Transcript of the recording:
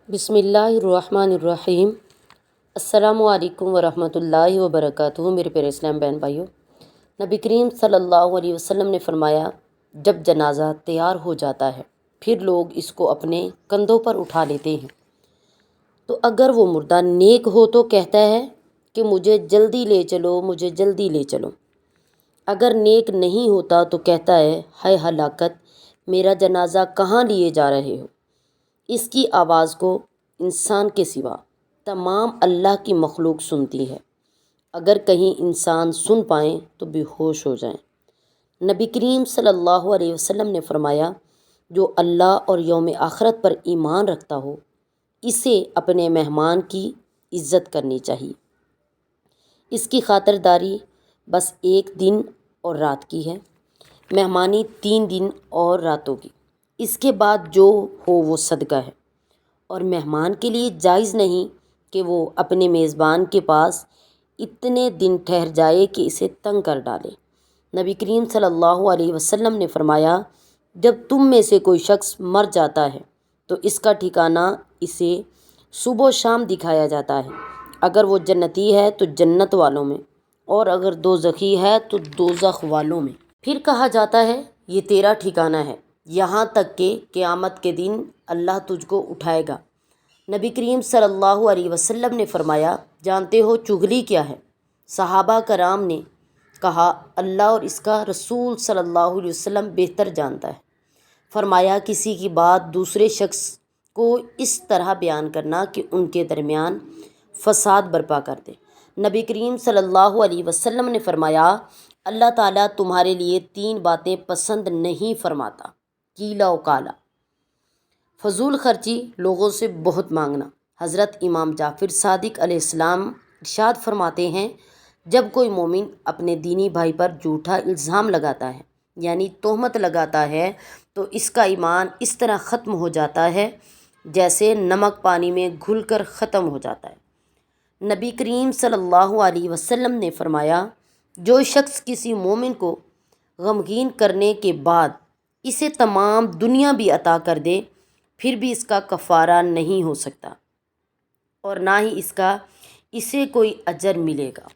بسم اللہ الرحمن الرحیم۔ السلام علیکم ورحمۃ اللہ وبرکاتہ۔ میرے پیارے اسلام بہن بھائیوں، نبی کریم صلی اللہ علیہ وسلم نے فرمایا، جب جنازہ تیار ہو جاتا ہے پھر لوگ اس کو اپنے کندھوں پر اٹھا لیتے ہیں، تو اگر وہ مردہ نیک ہو تو کہتا ہے کہ مجھے جلدی لے چلو، مجھے جلدی لے چلو۔ اگر نیک نہیں ہوتا تو کہتا ہے، ہائے ہلاکت، میرا جنازہ کہاں لیے جا رہے ہو؟ اس کی آواز کو انسان کے سوا تمام اللہ کی مخلوق سنتی ہے۔ اگر کہیں انسان سن پائیں تو بے ہوش ہو جائیں۔ نبی کریم صلی اللہ علیہ وسلم نے فرمایا، جو اللہ اور یوم آخرت پر ایمان رکھتا ہو اسے اپنے مہمان کی عزت کرنی چاہیے۔ اس کی خاطرداری بس ایک دن اور رات کی ہے، مہمانی 3 دن اور راتوں کی۔ اس کے بعد جو ہو وہ صدقہ ہے، اور مہمان کے لیے جائز نہیں کہ وہ اپنے میزبان کے پاس اتنے دن ٹھہر جائے کہ اسے تنگ کر ڈالے۔ نبی کریم صلی اللہ علیہ وسلم نے فرمایا، جب تم میں سے کوئی شخص مر جاتا ہے تو اس کا ٹھکانہ اسے صبح و شام دکھایا جاتا ہے۔ اگر وہ جنتی ہے تو جنت والوں میں، اور اگر دوزخی ہے تو دوزخ والوں میں۔ پھر کہا جاتا ہے، یہ تیرا ٹھکانہ ہے، یہاں تک کہ قیامت کے دن اللہ تجھ کو اٹھائے گا۔ نبی کریم صلی اللہ علیہ وسلم نے فرمایا، جانتے ہو چغلی کیا ہے؟ صحابہ کرام نے کہا، اللہ اور اس کا رسول صلی اللہ علیہ وسلم بہتر جانتا ہے۔ فرمایا، کسی کی بات دوسرے شخص کو اس طرح بیان کرنا کہ ان کے درمیان فساد برپا کر دے۔ نبی کریم صلی اللہ علیہ وسلم نے فرمایا، اللہ تعالیٰ تمہارے لیے 3 باتیں پسند نہیں فرماتا، کیلا و کالا، فضول خرچی، لوگوں سے بہت مانگنا۔ حضرت امام جعفر صادق علیہ السلام ارشاد فرماتے ہیں، جب کوئی مومن اپنے دینی بھائی پر جھوٹا الزام لگاتا ہے، یعنی تہمت لگاتا ہے، تو اس کا ایمان اس طرح ختم ہو جاتا ہے جیسے نمک پانی میں گھل کر ختم ہو جاتا ہے۔ نبی کریم صلی اللہ علیہ وسلم نے فرمایا، جو شخص کسی مومن کو غمگین کرنے کے بعد اسے تمام دنیا بھی عطا کر دے پھر بھی اس کا کفارہ نہیں ہو سکتا، اور نہ ہی اسے کوئی اجر ملے گا۔